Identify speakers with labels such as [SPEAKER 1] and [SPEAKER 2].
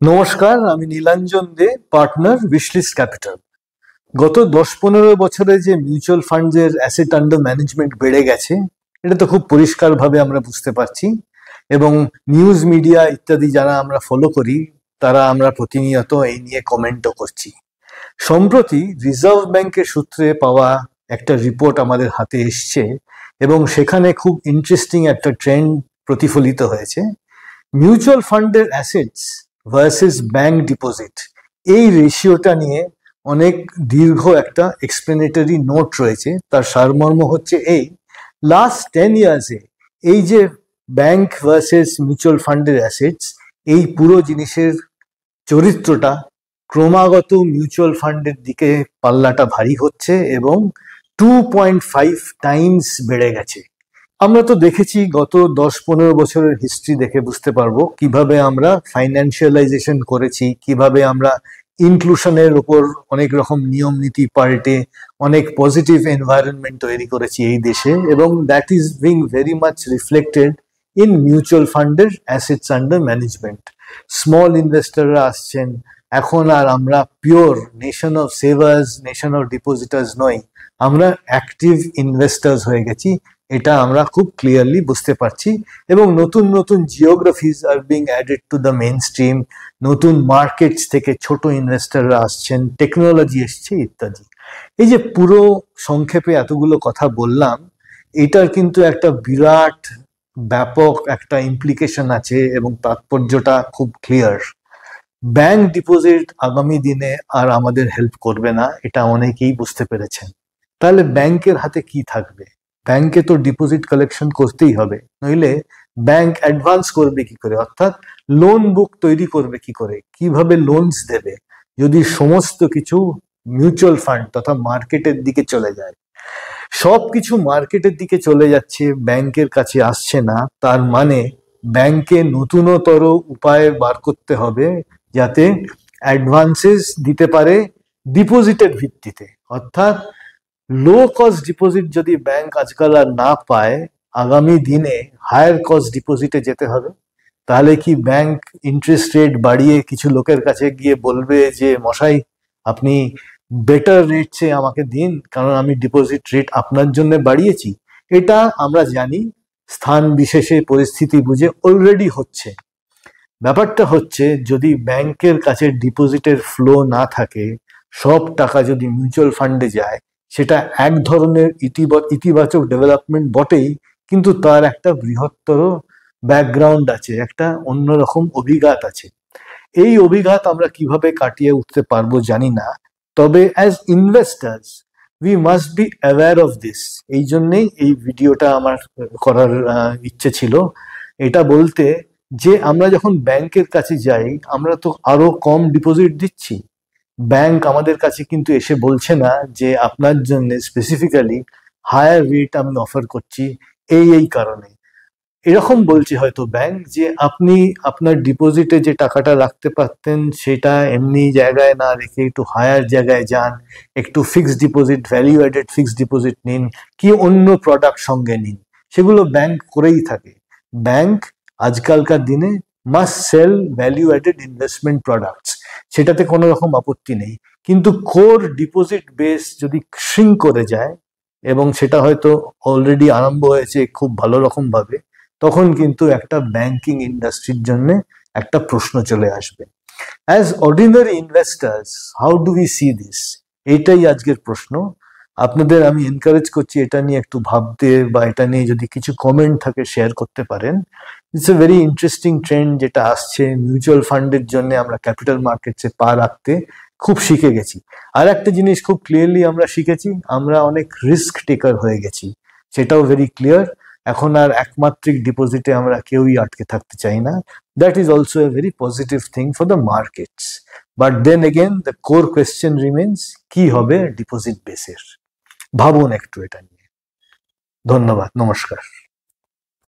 [SPEAKER 1] নমস্কার, আমি নীলাঞ্জন দে, partner wishlist capital. গত 10-15 বছরে যে মিউচুয়াল ফান্ডের অ্যাসেট আন্ডার ম্যানেজমেন্ট বেড়ে গেছে, এটা তো খুব পরিষ্কারভাবে আমরা বুঝতে পারছি। এবং নিউজ মিডিয়া ইত্যাদি যারা আমরা ফলো করি, তারা আমরা প্রতিনিয়ত এই নিয়ে কমেন্টও করছি। সম্প্রতি রিজার্ভ ব্যাংকের সূত্রে পাওয়া একটা রিপোর্ট আমাদের হাতে এসছে এবং সেখানে খুব ইন্টারেস্টিং একটা ট্রেন্ড প্রতিফলিত হয়েছে। মিউচুয়াল ফান্ডের অ্যাসেটস ভার্সেস ব্যাংক ডিপোজিট, এই রেশিওটা নিয়ে অনেক দীর্ঘ একটা এক্সপ্লেনেটরি নোট রয়েছে। তার সারমর্ম হচ্ছে এই: লাস্ট 10 ইয়ার্সে এই যে ব্যাংক ভার্সেস মিউচুয়াল ফান্ডের অ্যাসেটস, এই পুরো জিনিসের চরিত্রটা ক্রমাগত মিউচুয়াল ফান্ডের দিকে পাল্লাটা ভারী হচ্ছে এবং 2.5 টাইমস বেড়ে গেছে। আমরা তো দেখেছি, গত 10-15 বছরের হিস্ট্রি দেখে বুঝতে পারবো কিভাবে আমরা ফাইন্যান্সিয়ালাইজেশন করেছি, কিভাবে আমরা ইনক্লুশনের উপর অনেক রকম নিয়ম নীতি পাল্টে অনেক পজিটিভ এনভায়রনমেন্ট তৈরি করেছি এই দেশে, এবং that is being very much reflected in mutual ফান্ডের অ্যাসেটস আন্ডার ম্যানেজমেন্ট। স্মল ইনভেস্টররা আসছেন এখন, আর আমরা pure nation of সেভার্স, nation of ডিপোজিটার্স নই, আমরা অ্যাক্টিভ ইনভেস্টার্স হয়ে গেছি। এটা আমরা খুব ক্লিয়ারলি বুঝতে পারছি। এবং নতুন নতুন geographies are being added to the mainstream, নতুন মার্কেটস থেকে ছোট ইনভেস্টাররা আসছেন, টেকনোলজি এসছে ইত্যাদি। এই যে পুরো সংক্ষেপে এতগুলো কথা বললাম, এটার কিন্তু একটা বিরাট ব্যাপক একটা ইমপ্লিকেশন আছে এবং তাৎপর্যটা খুব ক্লিয়ার। ব্যাংক ডিপোজিট আগামী দিনে আর আমাদের হেল্প করবে না, এটা অনেকেই বুঝতে পেরেছেন। তাহলে ব্যাংকের হাতে কি থাকবে? ব্যাংকে তো ডিপোজিট কালেকশন করতেই হবে, নইলে ব্যাংক অ্যাডভান্স করবে কি করে, অর্থাৎ লোন বুক তৈরি করবে কি করে, কিভাবে লোনস দেবে যদি সমস্ত কিছু মিউচুয়াল ফান্ড তথা মার্কেটের দিকে চলে যায়। সব কিছু মার্কেটের দিকে চলে যাচ্ছে, ব্যাংকের কাছে আসছে না, তার মানে ব্যাংকে নতুনতর উপায় বার করতে হবে যাতে অ্যাডভান্সেস দিতে পারে ডিপোজিটের ভিত্তিতে। অর্থাৎ লো কস্ট ডিপোজিট যদি ব্যাংক আজকাল আর না পায়, আগামী দিনে হায়ার কস্ট ডিপোজিটে যেতে হবে। তাহলে কি ব্যাংক ইন্টারেস্ট রেট বাড়িয়ে কিছু লোকের কাছে গিয়ে বলবে যে মশাই আপনি বেটার রেট চেয়ে আমাকে দিন, কারণ আমি ডিপোজিট রেট আপনার জন্য বাড়িয়েছি? এটা আমরা জানি স্থান বিশেষে পরিস্থিতি বুঝে অলরেডি হচ্ছে। ব্যাপারটা হচ্ছে, যদি ব্যাংকের কাছে ডিপোজিটের ফ্লো না থাকে, সব টাকা যদি মিউচুয়াল ফান্ডে যায়, সেটা এক ধরনের ইতিবাচক ডেভেলপমেন্ট বটেই, কিন্তু তার একটা বৃহত্তর ব্যাকগ্রাউন্ড আছে, একটা অন্যরকম অভিঘাত আছে। এই অভিঘাত আমরা কিভাবে কাটিয়ে উঠতে পারবো জানি না, তবে as investors we must be aware of this. এই জন্যেই এই ভিডিওটা আমার করার ইচ্ছে ছিল। এটা বলতে যে আমরা যখন ব্যাংকের কাছে যাই, আমরা তো আরো কম ডিপোজিট দিচ্ছি। ব্যাংক আমাদের কাছে কিন্তু এসে বলছে না যে আপনার জন্য স্পেসিফিক্যালি হায়ার রেট আমি অফার করছি এই কারণে। এরকম বলছে হয়তো ব্যাংক যে আপনি আপনার ডিপোজিটে যে টাকাটা রাখতে পারতেন, সেটা এমনি জায়গায় না রেখে একটু হায়ার জায়গায় যান, একটু fixed deposit, value added fixed deposit নিন, কি অন্য প্রোডাক্ট সঙ্গে নিন। সেগুলো ব্যাংক করেই থাকে। ব্যাংক আজকালকার দিনে mast sale value added investment products, সেটাতে কোনো রকম আপত্তি নেই। কিন্তু কোর ডিপোজিট বেস যদি শ্রিঙ্ক করে যায়, এবং সেটা হয়তো অলরেডি আরম্ভ হয়েছে খুব ভালো রকম ভাবে, তখন কিন্তু একটা ব্যাংকিং ইন্ডাস্ট্রির জন্য একটা প্রশ্ন চলে আসবে। As ordinary investors, how do we see this? এইটাই আজকের প্রশ্ন। আপনাদের আমি এনকারেজ করছি এটা নিয়ে একটু ভাবতে, বা এটা নিয়ে যদি কিছু কমেন্ট থাকে শেয়ার করতে পারেন। It's a very interesting trend যেটা আসছে। মিউচুয়াল ফান্ডের জন্য আমরা ক্যাপিটাল মার্কেটসে পা রাখতে খুব শিখে গেছি। আর একটা জিনিস খুব ক্লিয়ারলি আমরা শিখেছি, আমরা অনেক রিস্ক টেকার হয়ে গেছি, সেটাও ভেরি ক্লিয়ার। এখন আর একমাত্রিক ডিপোজিটে আমরা কেউই আটকে থাকতে চাই না। That is also a very positive thing for the markets. But then again the core question remains, কি হবে ডিপোজিট বেসের? ভাবুন একটু এটা নিয়ে। ধন্যবাদ, নমস্কার।